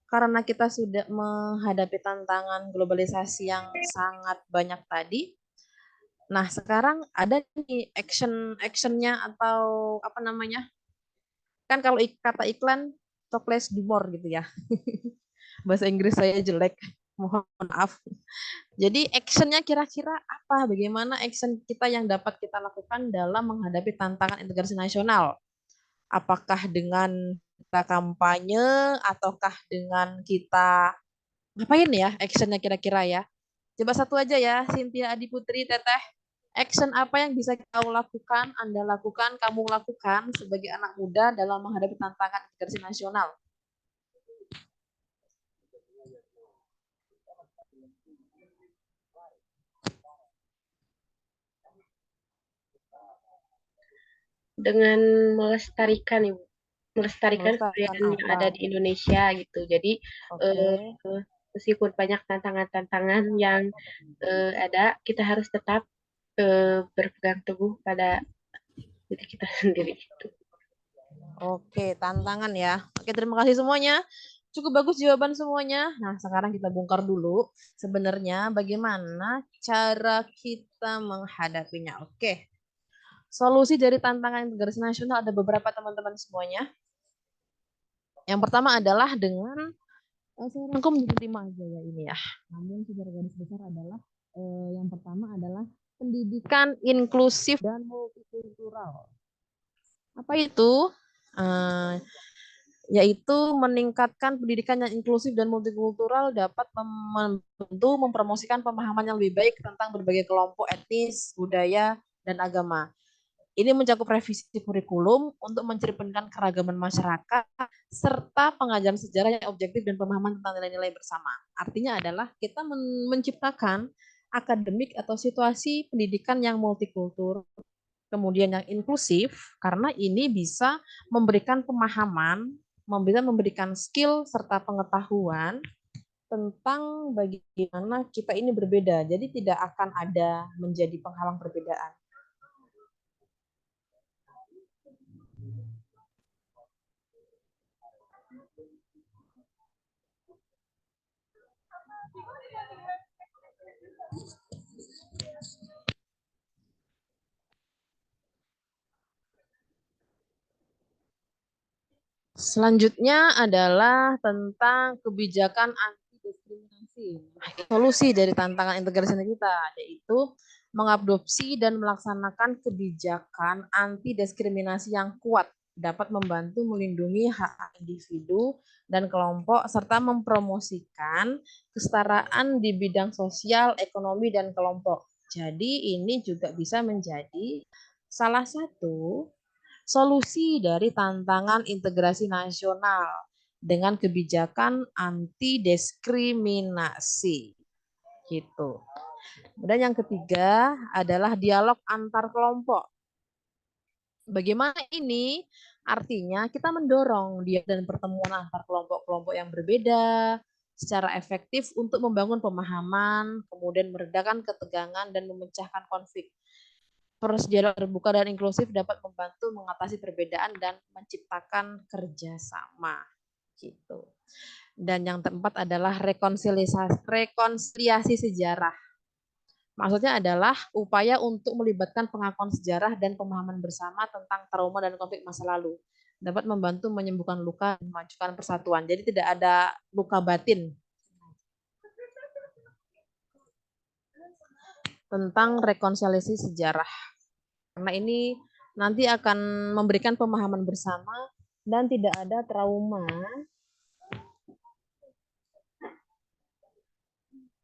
karena kita sudah menghadapi tantangan globalisasi yang sangat banyak tadi, nah sekarang ada nih actionnya atau apa namanya? Kan kalau kata iklan talk less do more gitu ya. Bahasa Inggris saya jelek, mohon maaf. Jadi actionnya kira-kira apa? Bagaimana action kita yang dapat kita lakukan dalam menghadapi tantangan integrasi nasional? Apakah dengan kita kampanye ataukah dengan kita ngapain ya actionnya kira-kira ya? Coba satu aja ya, Cynthia Adiputri, Teteh. Action apa yang bisa kamu lakukan, Anda lakukan, kamu lakukan sebagai anak muda dalam menghadapi tantangan integrasi nasional? Dengan melestarikan, Ibu. Melestarikan kebudayaan yang ada di Indonesia gitu. Jadi meskipun banyak tantangan-tantangan yang ada, kita harus tetap berpegang teguh pada diri kita sendiri itu. Oke, tantangan ya. Oke, terima kasih semuanya. Cukup bagus jawaban semuanya. Nah, sekarang kita bongkar dulu sebenarnya bagaimana cara kita menghadapinya. Oke. Solusi dari tantangan integrasi nasional ada beberapa teman-teman semuanya. Yang pertama adalah dengan saya rangkum menjadi 5 aja ya ini ya. Namun secara garis besar adalah yang pertama adalah pendidikan inklusif dan multikultural. Apa itu? Yaitu meningkatkan pendidikan yang inklusif dan multikultural dapat membantu mempromosikan pemahaman yang lebih baik tentang berbagai kelompok etnis, budaya, dan agama. Ini mencakup revisi kurikulum untuk mencerminkan keragaman masyarakat serta pengajaran sejarah yang objektif dan pemahaman tentang nilai-nilai bersama. Artinya adalah kita menciptakan akademik atau situasi pendidikan yang multikultur, kemudian yang inklusif, karena ini bisa memberikan pemahaman, memberikan skill serta pengetahuan tentang bagaimana kita ini berbeda. Jadi tidak akan ada menjadi penghalang perbedaan. Selanjutnya adalah tentang kebijakan anti-diskriminasi. Solusi dari tantangan integrasi kita yaitu mengadopsi dan melaksanakan kebijakan anti-diskriminasi yang kuat dapat membantu melindungi hak individu dan kelompok serta mempromosikan kesetaraan di bidang sosial, ekonomi, dan kelompok. Jadi ini juga bisa menjadi salah satu solusi dari tantangan integrasi nasional dengan kebijakan anti-diskriminasi. Gitu. Kemudian yang ketiga adalah dialog antar kelompok. Bagaimana ini Artinya kita mendorong dia dan pertemuan antar kelompok-kelompok yang berbeda secara efektif untuk membangun pemahaman, kemudian meredakan ketegangan dan memecahkan konflik. Proses dialog terbuka dan inklusif dapat membantu mengatasi perbedaan dan menciptakan kerjasama. Gitu. Dan yang keempat adalah rekonsiliasi sejarah. Maksudnya adalah upaya untuk melibatkan pengakuan sejarah dan pemahaman bersama tentang trauma dan konflik masa lalu. Dapat membantu menyembuhkan luka dan memajukan persatuan. Jadi tidak ada luka batin. Tentang rekonsiliasi sejarah. Karena ini nanti akan memberikan pemahaman bersama dan tidak ada trauma.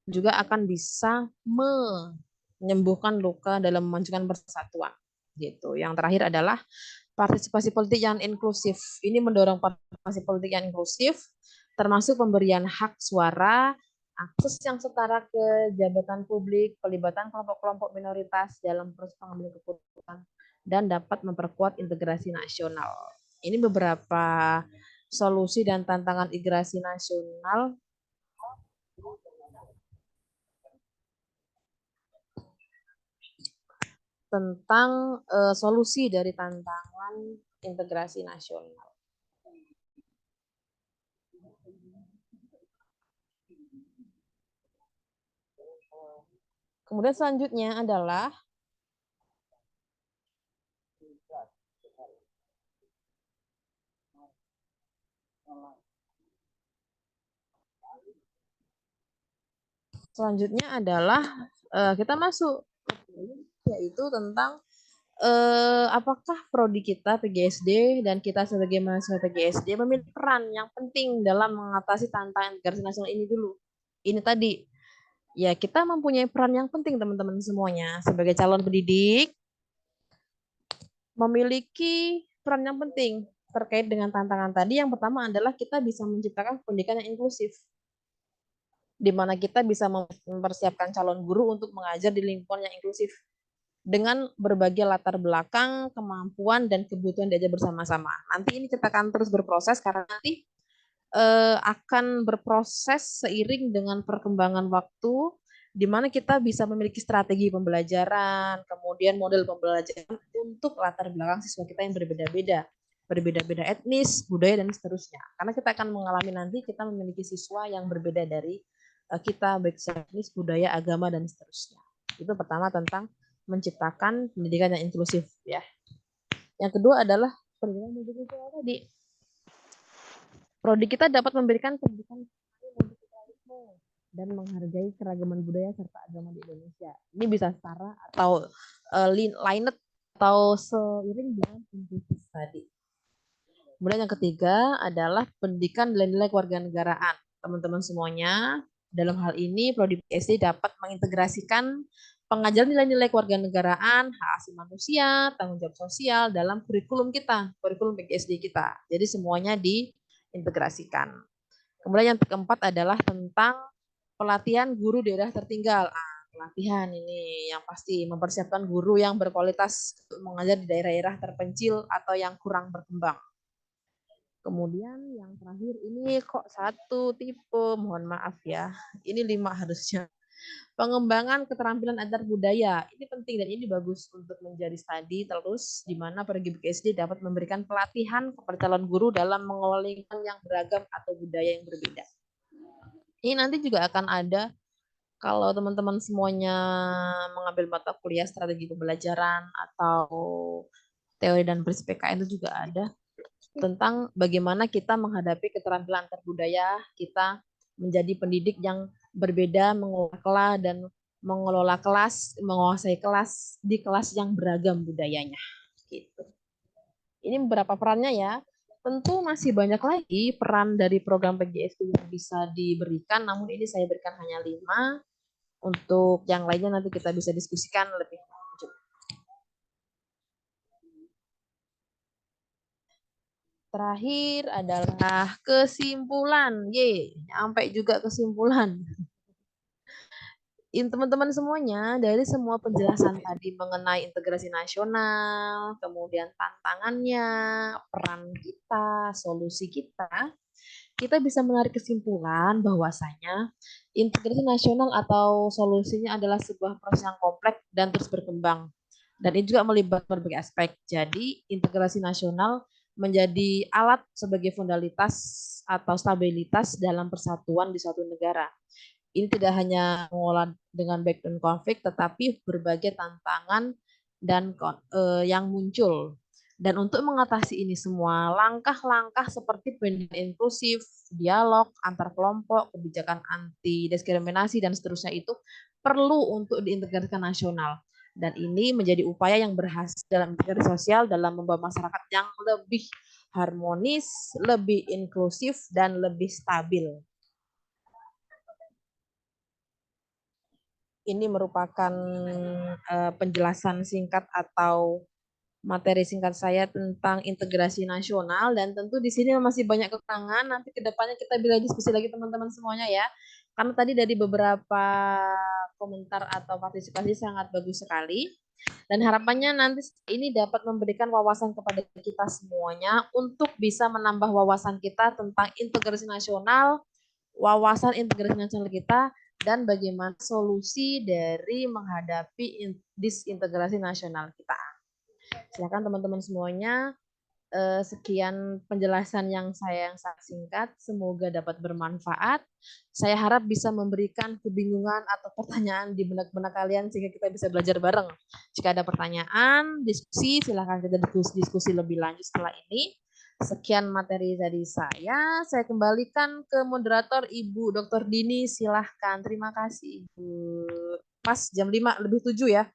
Juga akan bisa menyembuhkan luka dalam memajukan persatuan. Gitu. Yang terakhir adalah partisipasi politik yang inklusif. Ini mendorong partisipasi politik yang inklusif, termasuk pemberian hak suara, akses yang setara ke jabatan publik, pelibatan kelompok-kelompok minoritas dalam proses pengambilan keputusan, dan dapat memperkuat integrasi nasional. Ini beberapa solusi dan tantangan integrasi nasional tentang solusi dari tantangan integrasi nasional. Kemudian selanjutnya adalah kita masuk yaitu tentang apakah prodi kita PGSD dan kita sebagai mahasiswa PGSD memiliki peran yang penting dalam mengatasi tantangan integrasi nasional ini dulu. Ini tadi. Ya, kita mempunyai peran yang penting teman-teman semuanya. Sebagai calon pendidik, memiliki peran yang penting terkait dengan tantangan tadi. Yang pertama adalah kita bisa menciptakan pendidikan yang inklusif. Di mana kita bisa mempersiapkan calon guru untuk mengajar di lingkungan yang inklusif. Dengan berbagai latar belakang, kemampuan, dan kebutuhan diajar bersama-sama. Nanti ini kita akan terus berproses karena nanti akan berproses seiring dengan perkembangan waktu, di mana kita bisa memiliki strategi pembelajaran, kemudian model pembelajaran untuk latar belakang siswa kita yang berbeda-beda etnis, budaya, dan seterusnya. Karena kita akan mengalami nanti kita memiliki siswa yang berbeda dari kita, baik secara etnis, budaya, agama, dan seterusnya. Itu pertama tentang menciptakan pendidikan yang inklusif, ya. Yang kedua adalah pendidikan multikultural tadi. Prodi kita dapat memberikan pendidikan multikulturalisme dan menghargai keragaman budaya serta agama di Indonesia. Ini bisa setara atau linear atau seiring dengan inklusif tadi. Kemudian yang ketiga adalah pendidikan nilai-nilai kewarganegaraan. Teman-teman semuanya, dalam hal ini Prodi PGSD dapat mengintegrasikan pengajaran nilai-nilai kewarganegaraan, hak asasi manusia, tanggung jawab sosial dalam kurikulum kita, kurikulum PGSD kita. Jadi semuanya diintegrasikan. Kemudian yang keempat adalah tentang pelatihan guru daerah tertinggal. Pelatihan ini yang pasti mempersiapkan guru yang berkualitas mengajar di daerah-daerah terpencil atau yang kurang berkembang. Kemudian yang terakhir ini kok satu tipe, mohon maaf ya. Ini 5 harusnya. Pengembangan keterampilan antar budaya. Ini penting dan ini bagus untuk menjadi studi terus di mana Prodi PGSD dapat memberikan pelatihan kepada calon guru dalam mengelola lingkungan yang beragam atau budaya yang berbeda. Ini nanti juga akan ada kalau teman-teman semuanya mengambil mata kuliah strategi pembelajaran atau teori dan prinsip PKN itu juga ada tentang bagaimana kita menghadapi keterampilan antar budaya, kita menjadi pendidik yang berbeda, mengelola dan mengelola kelas, menguasai kelas di kelas yang beragam budayanya. Gitu. Ini beberapa perannya ya. Tentu masih banyak lagi peran dari program PGSD yang bisa diberikan, namun ini saya berikan hanya 5. Untuk yang lainnya nanti kita bisa diskusikan lebih lanjut. Terakhir adalah kesimpulan. Sampai juga kesimpulan. teman-teman semuanya, dari semua penjelasan tadi mengenai integrasi nasional, kemudian tantangannya, peran kita, solusi kita bisa menarik kesimpulan bahwasanya integrasi nasional atau solusinya adalah sebuah proses yang kompleks dan terus berkembang. Dan ini juga melibatkan berbagai aspek. Jadi, integrasi nasional menjadi alat sebagai fundalitas atau stabilitas dalam persatuan di suatu negara. Ini tidak hanya mengolah dengan background konflik, tetapi berbagai tantangan dan yang muncul. Dan untuk mengatasi ini semua, langkah-langkah seperti pendidikan inklusif, dialog antar kelompok, kebijakan anti diskriminasi dan seterusnya itu perlu untuk diintegrasikan nasional. Dan ini menjadi upaya yang berhasil dalam integrasi sosial dalam membawa masyarakat yang lebih harmonis, lebih inklusif, dan lebih stabil. Ini merupakan penjelasan singkat atau materi singkat saya tentang integrasi nasional, dan tentu di sini masih banyak kekurangan. Nanti ke depannya kita bisa diskusi lagi teman-teman semuanya ya. Karena tadi dari beberapa komentar atau partisipasi sangat bagus sekali. Dan harapannya nanti ini dapat memberikan wawasan kepada kita semuanya untuk bisa menambah wawasan kita tentang integrasi nasional, wawasan integrasi nasional kita, dan bagaimana solusi dari menghadapi disintegrasi nasional kita. Silakan teman-teman semuanya. Sekian penjelasan yang sangat singkat. Semoga dapat bermanfaat. Saya harap bisa memberikan kebingungan atau pertanyaan di benak-benak kalian sehingga kita bisa belajar bareng. Jika ada pertanyaan, diskusi, silakan kita diskusi lebih lanjut setelah ini. Sekian materi dari saya kembalikan ke moderator Ibu Dr. Dini, silahkan. Terima kasih Ibu. Pas jam 5 lebih 7 ya.